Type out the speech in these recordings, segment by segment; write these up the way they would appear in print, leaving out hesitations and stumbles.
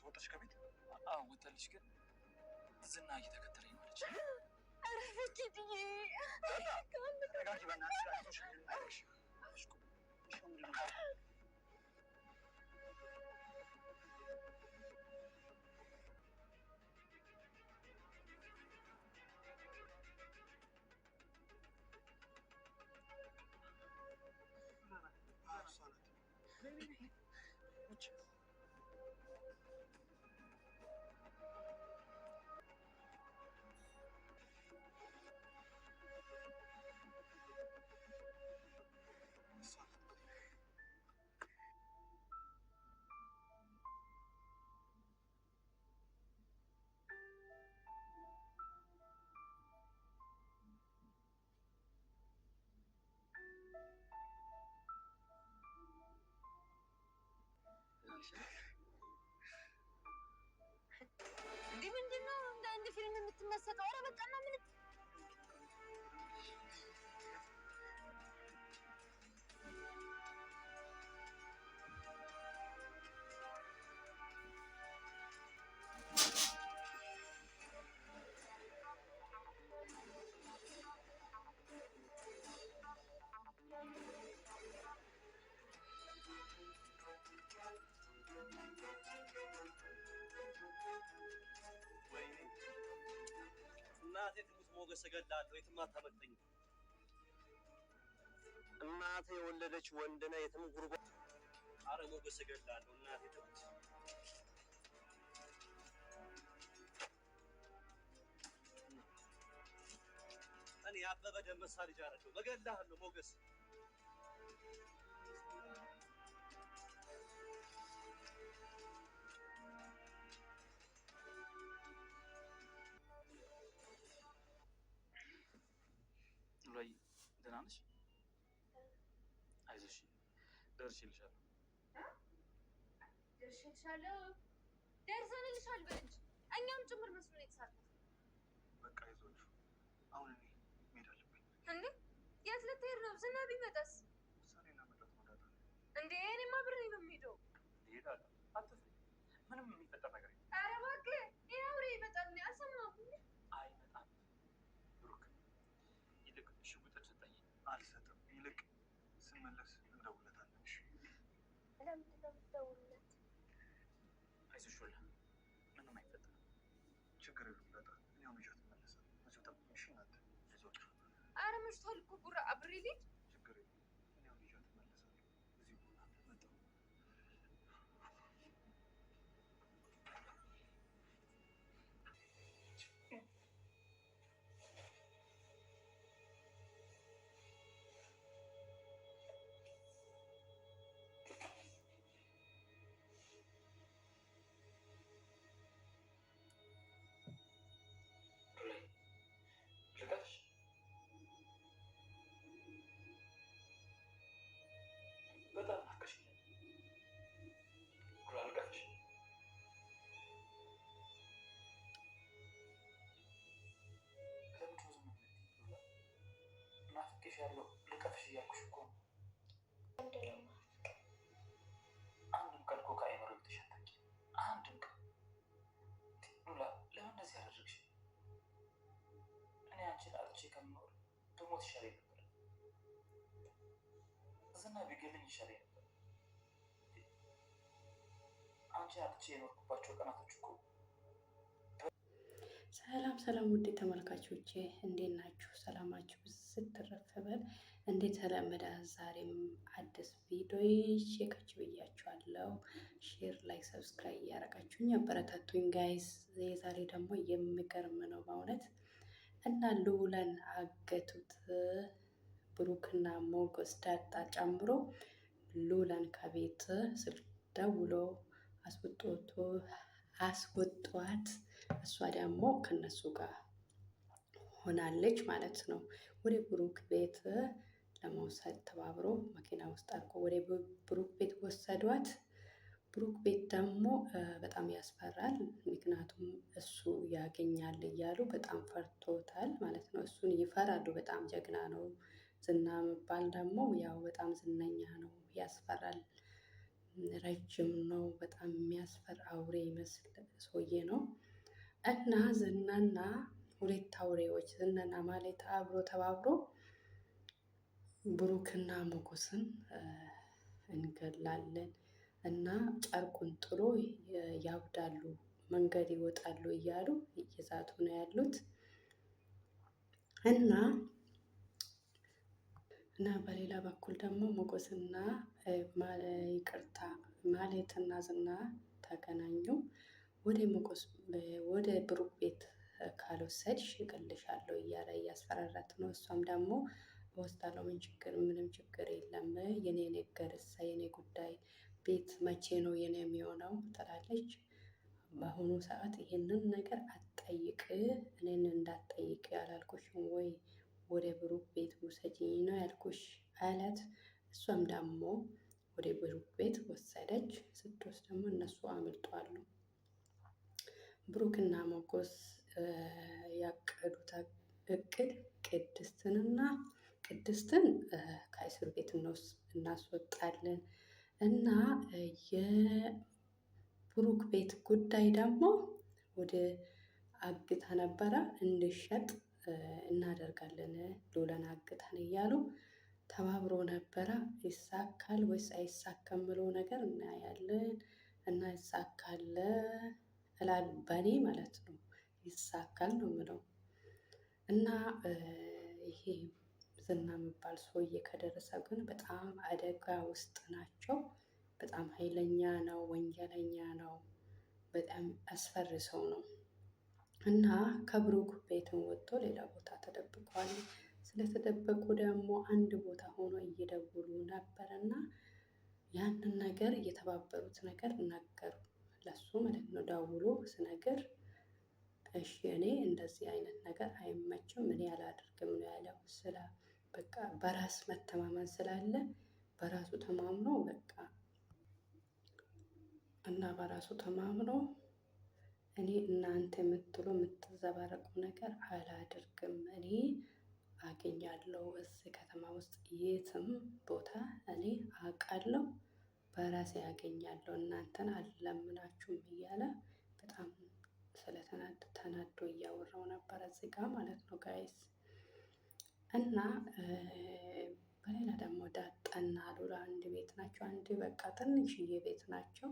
ወጣች ከቤት? አዎ ወጣለች፣ ግን ዝና እየተከተለኝ ነው አለች። ኧረ ፍቂትዬ ተረጋጊ በእናትሽ። እንዲህ ምንድን ነው እንደ አንድ ፊልም የምትመሰጠው? ኧረ በቃ ምን እናቴ ትሙት ሞገስ እገድልሃለሁ፣ የትም አታመልጠኝም። እናቴ የወለደች ወንድ ነህ፣ የትም ጉርጓድ። ኧረ ሞገስ እገድልሃለሁ፣ እናቴ ትሙት። እኔ የአበበ ደመሳ ልጅ አይደለሁም፣ እገድልሃለሁ ሞገስ። ሉላዬ ደህና ነሽ? አይዞሽ ደርሼልሻለሁ። ደርሼልሻለሁ ደርሰንልሻል በል እንጂ እኛም ጭምር መስሎን የተሳተፈው። በቃ አይዞሽ፣ አሁን እኔ መሄድ አለብኝ። እንዴ የት ልትሄድ ነው? ዝና ቢመጣስ? ውሳኔና መጣት ማለት ነው እንዴ? እኔማ አብሬ ነው የምሄደው። እሄዳለሁ፣ አትፍሪ። ምንም የሚፈጠር ነገር የለም። ኧረ እባክህ ይሄ አውሬ ይመጣል። አልሰማሁም። አይመጣም ብሩክ፣ ይልቅ ሽጉጥን ስጠኝ። አልሰጥም። ይልቅ ስመለስ እንደውለታለን። እሺ? ለምንድን ነው የምትደውልለት? አይዞሽ ሉላ፣ ምንም አይፈጠርም። ችግር የለም። በጣም እኔ አሁን ይዣት እመለሳለሁ። እዚሁ ጠብቂኝ። እሺ እናንተ አይዞሽ። ኧረ መሽቷል እኮ ቡራ፣ አብሬ ልሂድ። ችግር የለም። እኔ አሁን ይዣት እመለሳለሁ። እዚሁ መጣሁ። ልቀፍሽ? በጣም ናፍቀሽኛል። ሉላ ልቀፍሽ? ለምንድን ነው ዝም የምትይኝ ሉላ? ናፍቄሻለሁ። ልቀፍሽ እያልኩሽ እኮ ነው። አንድም ቀን እኮ ከአእምሮ ብትሽ አታውቂም። አንድም ቀን ሉላ፣ ለምን እንደዚህ ያደረግሽ? እኔ አንቺን አጥቼ ከምኖር ብሞት ይሻለኝ ነበር። ዝና ቢገለኝ ይሻለኝ ነበር። አንቺን አጥቼ የኖርኩባቸው ቀናቶች እኮ። ሰላም ሰላም፣ ውድ ተመልካቾቼ እንዴት ናችሁ? ሰላማችሁ ስትረፍ በል። እንደተለመደ ዛሬም አዲስ ቪዲዮ ይዤ ከች ብያችኋለሁ። ሼር፣ ላይክ፣ ሰብስክራይብ እያደረጋችሁኝ አበረታቱኝ ጋይስ። የዛሬ ደግሞ የሚገርም ነው በእውነት እና ሉላን አገቱት። ብሩክና ሞገስ ዳጣ ጨምሮ ሉላን ከቤት ስልክ ደውሎ አስወጧት። እሷ ደግሞ ከነሱ ጋር ሆናለች ማለት ነው። ወደ ብሩክ ቤት ለመውሰድ ተባብሮ መኪና ውስጥ አድርጎ ወደ ብሩክ ቤት ወሰዷት። ብሩክ ቤት ደግሞ በጣም ያስፈራል። ምክንያቱም እሱ ያገኛል እያሉ በጣም ፈርቶታል ማለት ነው። እሱን ይፈራሉ። በጣም ጀግና ነው። ዝና መባል ደግሞ ያው በጣም ዝነኛ ነው። ያስፈራል። ረጅም ነው። በጣም የሚያስፈራ አውሬ ይመስል ሰውዬ ነው። እና ዝናና ሁለት አውሬዎች ዝናና ማለት አብሮ ተባብሮ ብሩክና ሞገስን እንገላለን እና ጨርቁን ጥሎ ያብዳሉ፣ መንገድ ይወጣሉ እያሉ እየዛቱ ነው ያሉት እና በሌላ በኩል ደግሞ ሞገስና ይቅርታ ማህሌትና ዝና ተገናኙ። ወደ ብሩክ ቤት ካልወሰድሽ እገልሻለሁ እያለ እያስፈራራት ነው። እሷም ደግሞ እወስዳለሁ፣ ምንም ችግር የለም፣ የኔ ነገርስ የኔ ጉዳይ ቤት መቼ ነው የኔ የሚሆነው ትላለች። በአሁኑ ሰዓት ይሄንን ነገር አትጠይቅ፣ እኔን እንዳትጠይቅ ያላልኩሽም ወይ ወደ ብሩክ ቤት ውሰጂኝ ነው ያልኩሽ አላት። እሷም ደግሞ ወደ ብሩክ ቤት ወሰደች። ስትወስድ ደግሞ እነሱ አምልጧሉ። ብሩክና ሞገስ ያቀዱት እቅድ ቅድስትን ከእስር ቤት እናስወጣለን እና የብሩክ ቤት ጉዳይ ደግሞ ወደ አግታ ነበረ እንዲሸጥ እናደርጋለን ሉላን አግተን እያሉ ተባብሮ ነበረ። ይሳካል ወይስ አይሳካም ብለው ነገር እናያለን እና ይሳካል እላለሁ በኔ ማለት ነው። ይሳካል ነው የምለው እና ይሄ ዝና የሚባል ሰውዬ ከደረሰ ግን በጣም አደጋ ውስጥ ናቸው። በጣም ኃይለኛ ነው፣ ወንጀለኛ ነው፣ በጣም አስፈሪ ሰው ነው እና ከብሩክ ቤትን ወጥቶ ሌላ ቦታ ተደብቋል። ስለተደበቁ ደግሞ አንድ ቦታ ሆኖ እየደወሉ ነበር እና ያንን ነገር እየተባበሩት ነገር ነገሩ ለሱ ማለት ነው። ደውሎ ስነግር እሺ እኔ እንደዚህ አይነት ነገር አይመችም፣ እኔ አላደርግም ነው ያለው። በቃ በራስ መተማመን ስላለ በራሱ ተማምኖ በቃ እና በራሱ ተማምኖ እኔ እናንተ የምትዘባረቁ ነገር አላደርግም፣ እኔ አገኛለሁ እዚህ ከተማ ውስጥ የትም ቦታ እኔ አውቃለሁ፣ በራሴ አገኛለሁ፣ እናንተን አልለምናችሁም እያለ በጣም ተናዶ እያወራው ነበር እዚህ ጋር ማለት ነው ጋይስ። እና በሌላ ደግሞ ዳጣና ሉላ አንድ ቤት ናቸው። አንድ በቃ ትንሽዬ ቤት ናቸው።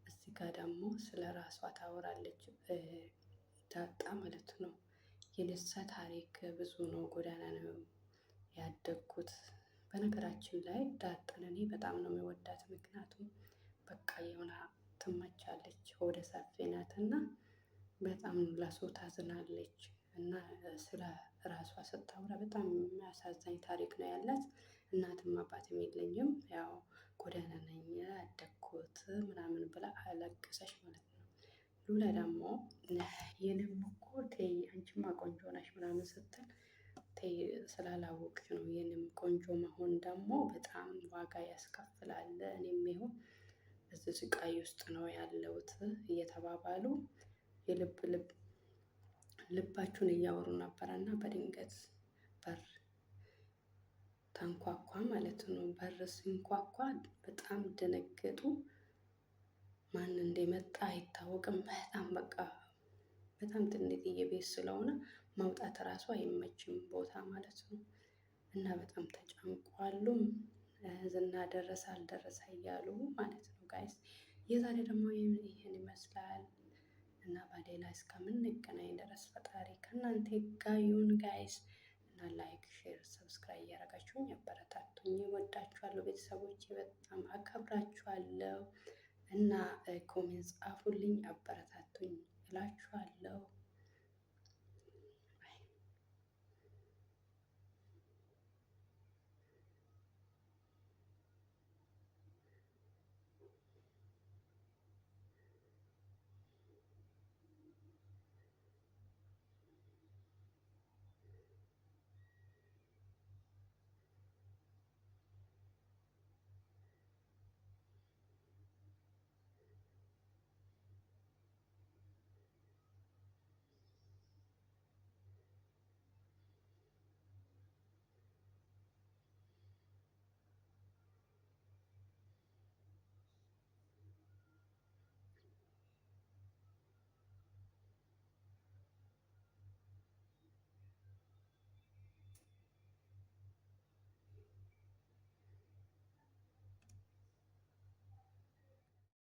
እዚህ ጋር ደግሞ ስለ ራሷ ታወራለች ዳጣ ማለት ነው። የነሳ ታሪክ ብዙ ነው፣ ጎዳና ነው ያደግኩት። በነገራችን ላይ ዳጣን እኔ በጣም ነው የሚወዳት። ምክንያቱም በቃ የሆነ ትመቻለች፣ ወደ ሰፊ ናት እና በጣም ለሰው ታዝናለች እና ስለ ራሷ ስታወራ በጣም የሚያሳዝን ታሪክ ነው ያላት። እናትም አባትም የለኝም፣ ያው ጎዳና ነኝ ያደግኩት ምናምን ብላ አለቀሰች ማለት ነው። ሉላ ደግሞ የኔም እኮ ተይ አንቺማ ቆንጆ ነሽ ምናምን ስትል ተይ ስላላወቅሽ ነው፣ የኔም ቆንጆ መሆን ደግሞ በጣም ዋጋ ያስከፍላል፣ እኔም ይሁን እዚህ ስቃይ ውስጥ ነው ያለሁት እየተባባሉ ልባችሁን እያወሩ ነበረ እና በድንገት በር ተንኳኳ ማለት ነው። በር ሲንኳኳ በጣም ደነገጡ። ማን እንደመጣ አይታወቅም። በጣም በቃ በጣም ትንጥዬ ቤት ስለሆነ ማውጣት እራሱ አይመችም ቦታ ማለት ነው እና በጣም ተጨንቋሉም። ዝና ደረሰ አልደረሰ እያሉ ማለት ነው ጋይስ። የዛሬ ደግሞ ይህን ይመስላል እና በሌላ እስከምንገናኝ ድረስ ፈጣሪ ከእናንተ ጋር ይሁን ጋይስ። እና ላይክ፣ ሼር፣ ሰብስክራይብ እያደረጋችሁኝ አበረታቱኝ። እወዳችኋለሁ ቤተሰቦቼ፣ በጣም አከብራችኋለሁ እና ኮሜንት ጻፉልኝ፣ አበረታቱኝ እላችኋለሁ።